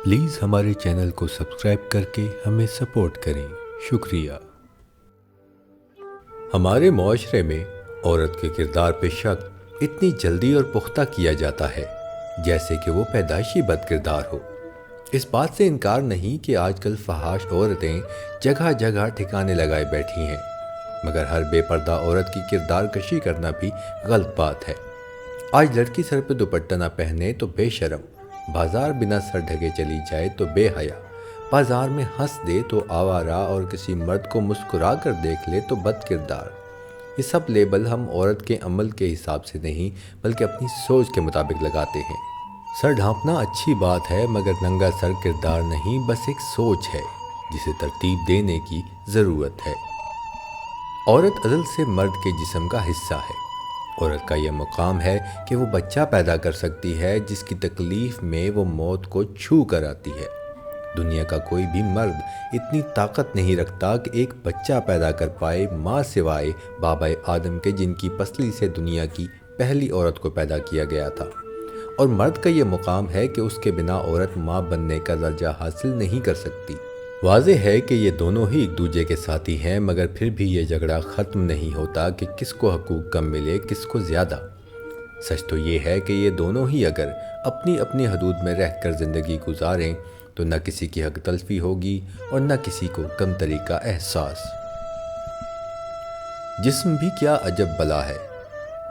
Please ہمارے channel کو subscribe کر کے ہمیں سپورٹ کریں، شکریہ۔ ہمارے معاشرے میں عورت کے کردار پہ شک اتنی جلدی اور پختہ کیا جاتا ہے جیسے کہ وہ پیدائشی بد کردار ہو۔ اس بات سے انکار نہیں کہ آج کل فحاش عورتیں جگہ جگہ ٹھکانے لگائے بیٹھی ہیں، مگر ہر بے پردہ عورت کی کردار کشی کرنا بھی غلط بات ہے۔ آج لڑکی سر پہ دوپٹہ نہ پہنے تو بے شرم، بازار بنا سر ڈھکے چلی جائے تو بے حیا، بازار میں ہنس دے تو آوارہ اور کسی مرد کو مسکرا کر دیکھ لے تو بد کردار۔ یہ سب لیبل ہم عورت کے عمل کے حساب سے نہیں بلکہ اپنی سوچ کے مطابق لگاتے ہیں۔ سر ڈھانپنا اچھی بات ہے مگر ننگا سر کردار نہیں، بس ایک سوچ ہے جسے ترتیب دینے کی ضرورت ہے۔ عورت ازل سے مرد کے جسم کا حصہ ہے۔ عورت کا یہ مقام ہے کہ وہ بچہ پیدا کر سکتی ہے جس کی تکلیف میں وہ موت کو چھو کر آتی ہے۔ دنیا کا کوئی بھی مرد اتنی طاقت نہیں رکھتا کہ ایک بچہ پیدا کر پائے ماں سوائے بابا آدم کے، جن کی پسلی سے دنیا کی پہلی عورت کو پیدا کیا گیا تھا۔ اور مرد کا یہ مقام ہے کہ اس کے بنا عورت ماں بننے کا درجہ حاصل نہیں کر سکتی۔ واضح ہے کہ یہ دونوں ہی ایک دوسرے کے ساتھی ہیں، مگر پھر بھی یہ جھگڑا ختم نہیں ہوتا کہ کس کو حقوق کم ملے کس کو زیادہ۔ سچ تو یہ ہے کہ یہ دونوں ہی اگر اپنی اپنی حدود میں رہ کر زندگی گزاریں تو نہ کسی کی حق تلفی ہوگی اور نہ کسی کو کمتری کا احساس۔ جسم بھی کیا عجب بلا ہے،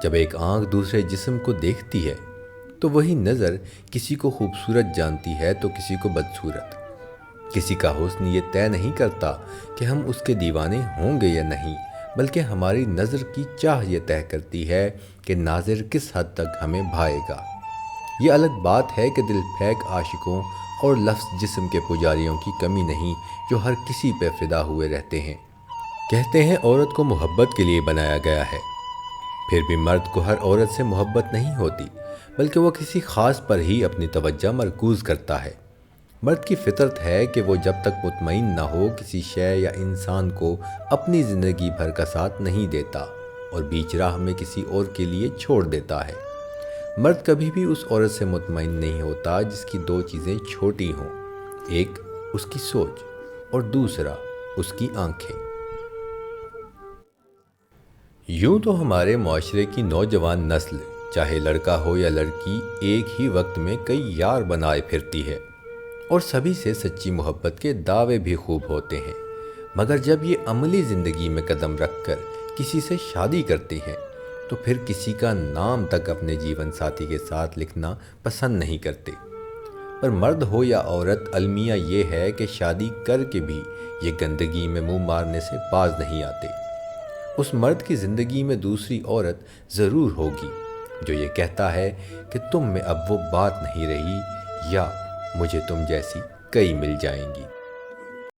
جب ایک آنکھ دوسرے جسم کو دیکھتی ہے تو وہی نظر کسی کو خوبصورت جانتی ہے تو کسی کو بدصورت۔ کسی کا حسن یہ طے نہیں کرتا کہ ہم اس کے دیوانے ہوں گے یا نہیں، بلکہ ہماری نظر کی چاہ یہ طے کرتی ہے کہ ناظر کس حد تک ہمیں بھائے گا۔ یہ الگ بات ہے کہ دل پھینک عاشقوں اور لفظ جسم کے پجاریوں کی کمی نہیں جو ہر کسی پہ فدا ہوئے رہتے ہیں۔ کہتے ہیں عورت کو محبت کے لیے بنایا گیا ہے، پھر بھی مرد کو ہر عورت سے محبت نہیں ہوتی بلکہ وہ کسی خاص پر ہی اپنی توجہ مرکوز کرتا ہے۔ مرد کی فطرت ہے کہ وہ جب تک مطمئن نہ ہو کسی شے یا انسان کو اپنی زندگی بھر کا ساتھ نہیں دیتا اور بیچ راہ میں کسی اور کے لیے چھوڑ دیتا ہے۔ مرد کبھی بھی اس عورت سے مطمئن نہیں ہوتا جس کی دو چیزیں چھوٹی ہوں، ایک اس کی سوچ اور دوسرا اس کی آنکھیں۔ یوں تو ہمارے معاشرے کی نوجوان نسل چاہے لڑکا ہو یا لڑکی ایک ہی وقت میں کئی یار بنائے پھرتی ہے اور سبھی سے سچی محبت کے دعوے بھی خوب ہوتے ہیں، مگر جب یہ عملی زندگی میں قدم رکھ کر کسی سے شادی کرتے ہیں تو پھر کسی کا نام تک اپنے جیون ساتھی کے ساتھ لکھنا پسند نہیں کرتے۔ پر مرد ہو یا عورت، المیہ یہ ہے کہ شادی کر کے بھی یہ گندگی میں منہ مارنے سے باز نہیں آتے۔ اس مرد کی زندگی میں دوسری عورت ضرور ہوگی جو یہ کہتا ہے کہ تم میں اب وہ بات نہیں رہی، یا مجھے تم جیسی کئی مل جائیں گی۔